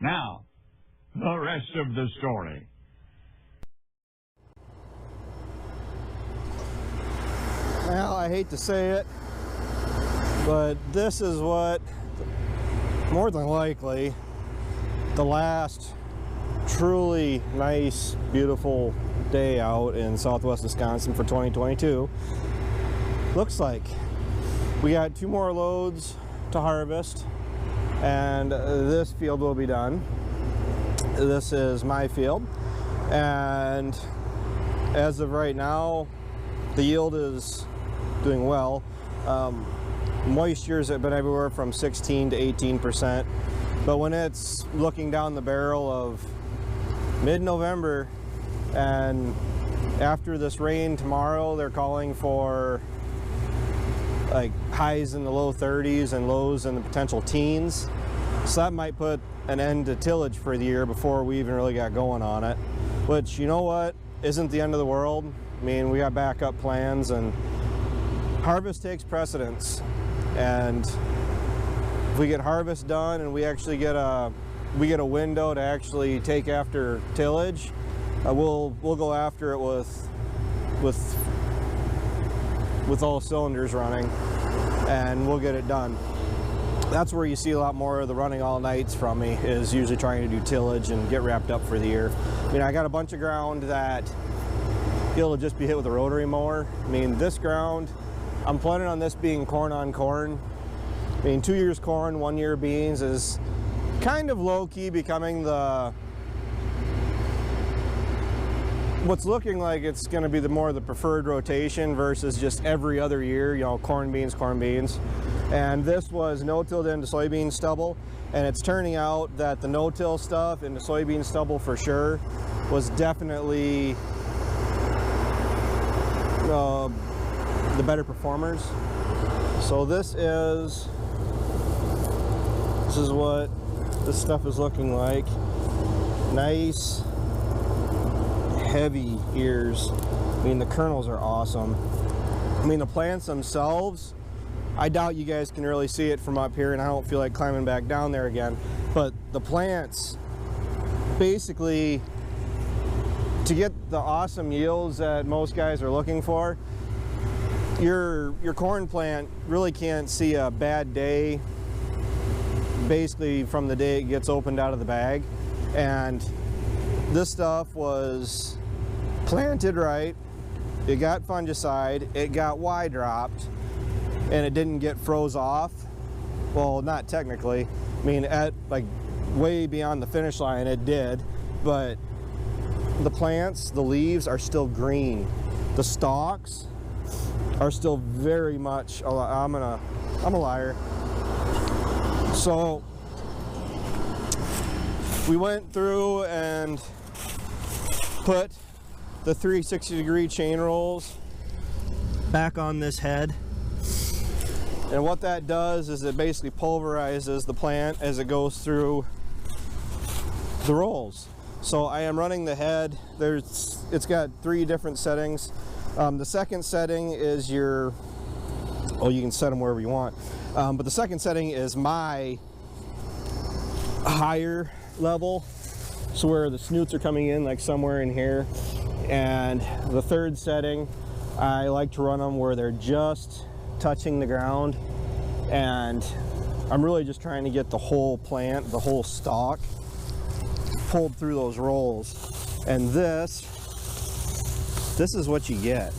Now, the rest of the story. Well, I hate to say it, but this is what, more than likely, the last truly nice, beautiful day out in southwest Wisconsin for 2022 looks like. We got 2 more loads to harvest, and this field will be done. This is my field, and as of right now, the yield is doing well. Moistures have been everywhere from 16 to 18%, but when it's looking down the barrel of mid-November, and after this rain tomorrow, they're calling for like highs in the low 30s and lows in the potential teens. So that might put an end to tillage for the year before we even really got going on it, which, you know what, isn't the end of the world. I mean, we got backup plans, and harvest takes precedence. And if we get harvest done and we actually get a window to actually take after tillage, we'll go after it with all cylinders running, and we'll get it done. That's where you see a lot more of the running all nights from me, is usually trying to do tillage and get wrapped up for the year. I mean, I got a bunch of ground that it'll just be hit with a rotary mower. I mean, this ground, I'm planning on this being corn on corn. I mean, 2 years corn, 1 year beans is kind of low-key becoming what's looking like it's going to be more the preferred rotation versus just every other year, you know, corn beans, corn beans. And this was no-tilled into soybean stubble, and it's turning out that the no-till stuff into soybean stubble for sure was definitely the better performers. So this is what this stuff is looking like. Nice heavy ears. I mean, the kernels are awesome. I mean, the plants themselves, I doubt you guys can really see it from up here, and I don't feel like climbing back down there again, but the plants, basically, to get the awesome yields that most guys are looking for, your corn plant really can't see a bad day basically from the day it gets opened out of the bag. And this stuff was planted right, it got fungicide, it got Y dropped, and it didn't get froze off. Well, not technically. I mean, at like way beyond the finish line it did, but the plants, the leaves are still green. The stalks are still very much, I'm a liar. So we went through and put the 360-degree chain rolls back on this head. And what that does is it basically pulverizes the plant as it goes through the rolls. So I am running the head. It's got 3 different settings. The second setting is you can set them wherever you want. But the second setting is my higher level, so where the snoots are coming in, like somewhere in here. And the third setting, I like to run them where they're just touching the ground, and I'm really just trying to get the whole plant, the whole stalk, pulled through those rolls. And this is what you get.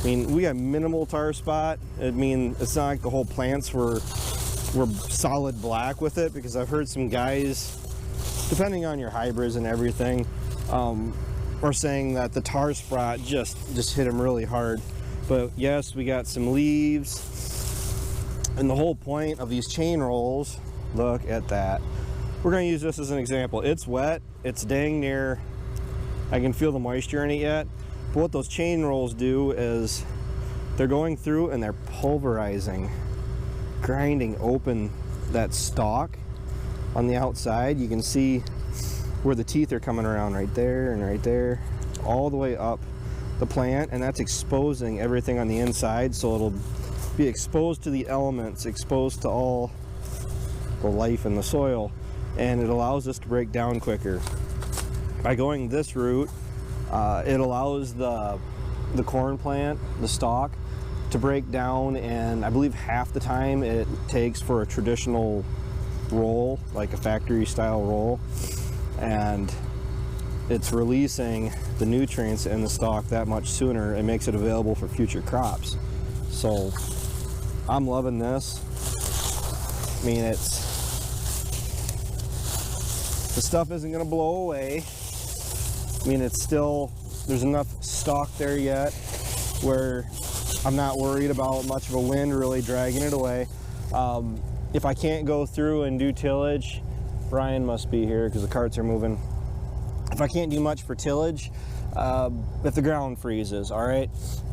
I mean, we got minimal tar spot. I mean, it's not like the whole plants were solid black with it, because I've heard some guys, depending on your hybrids and everything, are saying that the tar spot just hit them really hard. But yes, we got some leaves, and the whole point of these chain rolls, look at that. We're going to use this as an example. It's wet, it's dang near, I can feel the moisture in it yet, but what those chain rolls do is they're going through and they're pulverizing, grinding open that stalk on the outside. You can see where the teeth are coming around right there and right there, all the way up the plant, and that's exposing everything on the inside, so it'll be exposed to the elements, exposed to all the life in the soil. and it allows this to break down quicker. By going this route, it allows the corn plant, the stalk, to break down in, I believe, half the time it takes for a traditional roll, like a factory style roll. And it's releasing the nutrients in the stalk that much sooner and makes it available for future crops. So I'm loving this. I mean, the stuff isn't going to blow away. I mean, it's still, there's enough stalk there yet where I'm not worried about much of a wind really dragging it away. If I can't go through and do tillage, Ryan must be here because the carts are moving. If I can't do much for tillage, if the ground freezes, all right,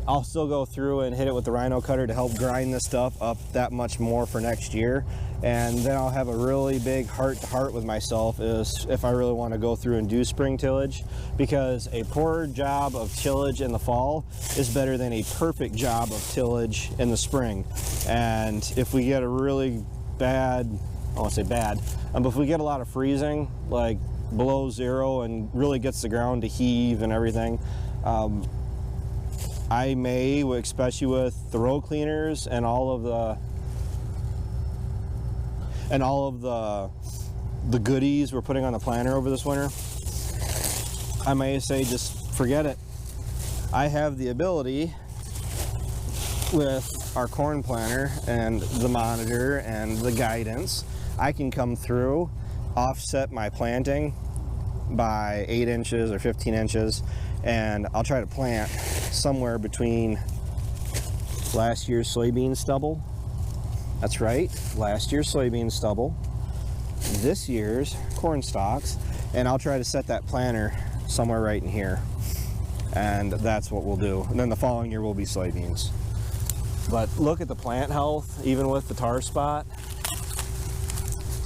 I'll still go through and hit it with the rhino cutter to help grind this stuff up that much more for next year. And then I'll have a really big heart-to-heart with myself is if I really want to go through and do spring tillage, because a poor job of tillage in the fall is better than a perfect job of tillage in the spring. And if we get a really bad, I won't say bad, but if we get a lot of freezing, like below zero, and really gets the ground to heave and everything, I may, especially with the row cleaners and all of the goodies we're putting on the planter over this winter, I may say just forget it. I have the ability with our corn planter and the monitor and the guidance, I can come through, offset my planting by 8 inches or 15 inches, and I'll try to plant somewhere between last year's soybean stubble, that's right, last year's soybean stubble, this year's corn stalks, and I'll try to set that planter somewhere right in here, and that's what we'll do. And then the following year will be soybeans. But look at the plant health, even with the tar spot.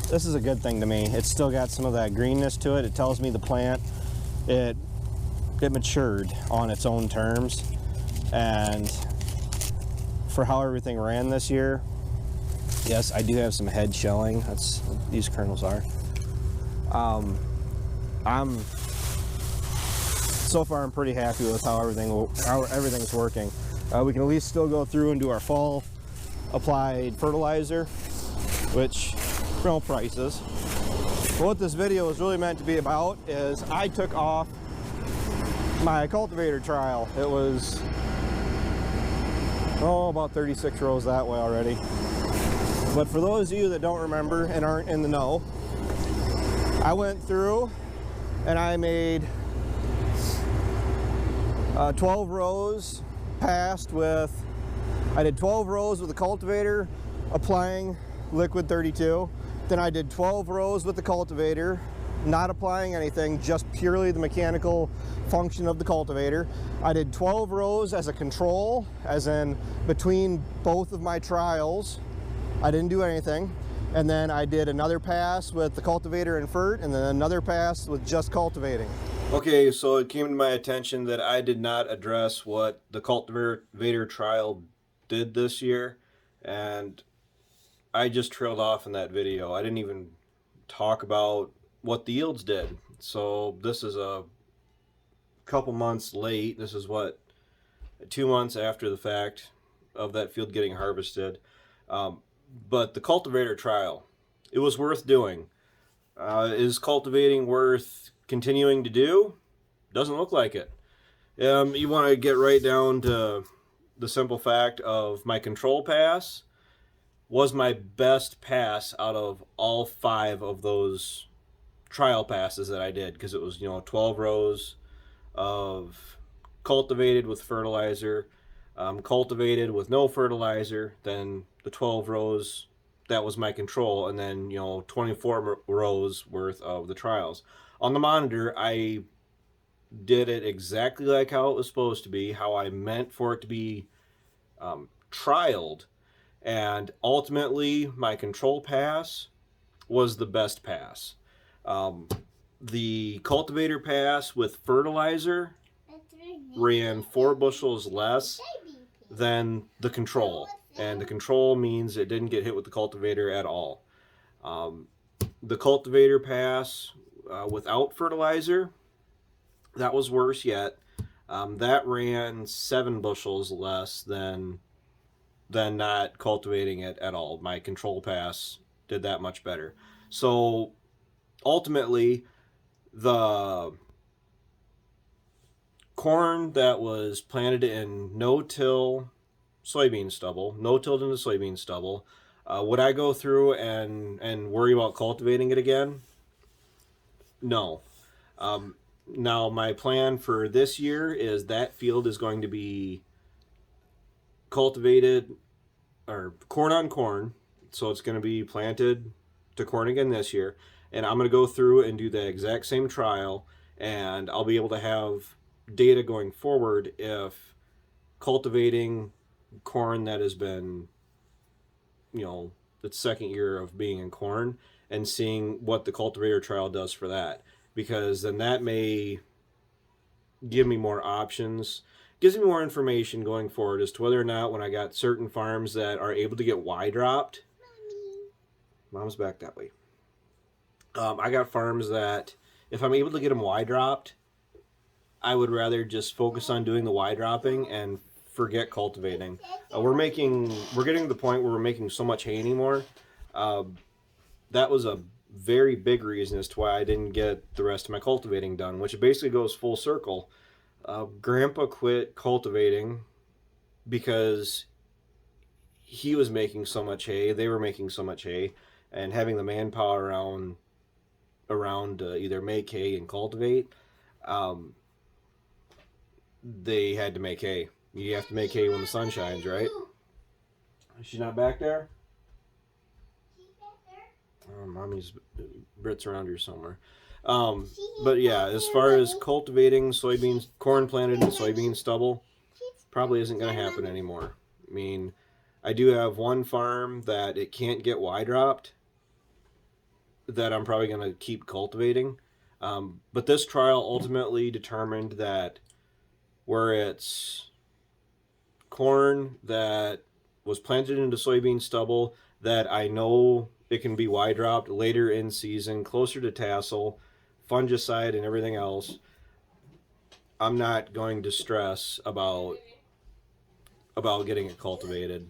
This is a good thing to me. It's still got some of that greenness to it. It tells me the plant, it matured on its own terms. And for how everything ran this year, yes, I do have some head shelling. That's what these kernels are. So far I'm pretty happy with how everything's working. We can at least still go through and do our fall applied fertilizer, which no prices. But what this video is really meant to be about is I took off my cultivator trial. It was about 36 rows that way already. But for those of you that don't remember and aren't in the know, I went through and I made 12 rows passed with, I did 12 rows with the cultivator applying liquid 32. Then I did 12 rows with the cultivator, not applying anything, just purely the mechanical function of the cultivator. I did 12 rows as a control, as in between both of my trials. I didn't do anything. And then I did another pass with the cultivator and fert, and then another pass with just cultivating. Okay, so it came to my attention that I did not address what the cultivator trial did this year, and I just trailed off in that video. I didn't even talk about what the yields did. So this is a couple months late. This is what, 2 months after the fact of that field getting harvested. But the cultivator trial, it was worth doing. Is cultivating worth continuing to do? Doesn't look like it. You want to get right down to the simple fact of my control pass was my best pass out of all 5 of those trial passes that I did, because it was 12 rows of cultivated with fertilizer, cultivated with no fertilizer, then the 12 rows that was my control, and then 24 rows worth of the trials. On the monitor, I did it exactly like how it was supposed to be, how I meant for it to be trialed, and ultimately my control pass was the best pass. The cultivator pass with fertilizer ran 4 bushels less than the control, and the control means it didn't get hit with the cultivator at all. The cultivator pass without fertilizer, that was worse yet. That ran 7 bushels less than not cultivating it at all. My control pass did that much better. So ultimately, the corn that was planted in no-till soybean stubble, no-tilled into soybean stubble, would I go through and worry about cultivating it again? No. Now, my plan for this year is that field is going to be cultivated, or corn on corn. So it's going to be planted to corn again this year. And I'm going to go through and do the exact same trial. And I'll be able to have data going forward if cultivating corn that has been, the second year of being in corn, and seeing what the cultivator trial does for that. Because then that may give me more options, gives me more information going forward as to whether or not, when I got certain farms that are able to get Y dropped. Mom's back that way. I got farms that if I'm able to get them Y dropped, I would rather just focus on doing the Y dropping and forget cultivating. We're getting to the point where we're making so much hay anymore. That was a very big reason as to why I didn't get the rest of my cultivating done, which basically goes full circle. Grandpa quit cultivating because he was making so much hay, they were making so much hay, and having the manpower around to either make hay and cultivate, they had to make hay. You have to make hay when the sun shines, right? Is she not back there? Oh, Mommy's Brit's around here somewhere. But yeah, as far as cultivating soybeans, corn planted in soybean stubble, probably isn't going to happen anymore. I mean, I do have one farm that it can't get Y dropped that I'm probably going to keep cultivating. But this trial ultimately determined that where it's corn that was planted into soybean stubble that I know it can be Y dropped later in season, closer to tassel, fungicide and everything else, I'm not going to stress about getting it cultivated.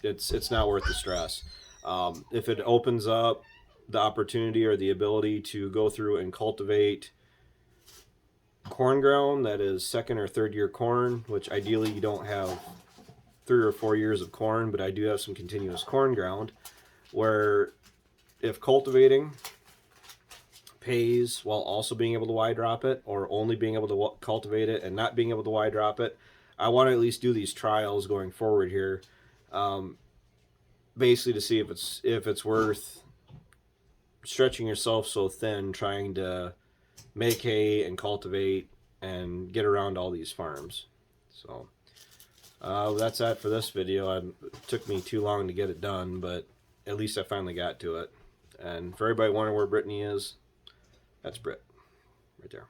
It's not worth the stress. If it opens up the opportunity or the ability to go through and cultivate corn ground that is second or third year corn, which ideally you don't have 3 or 4 years of corn, but I do have some continuous corn ground, where if cultivating pays while also being able to Y drop it, or only being able to cultivate it and not being able to Y drop it, I want to at least do these trials going forward here, basically to see if it's worth stretching yourself so thin trying to make hay and cultivate and get around all these farms. So that's that for this video. It took me too long to get it done, but at least I finally got to it. And for everybody wondering where Brittany is, that's Britt right there.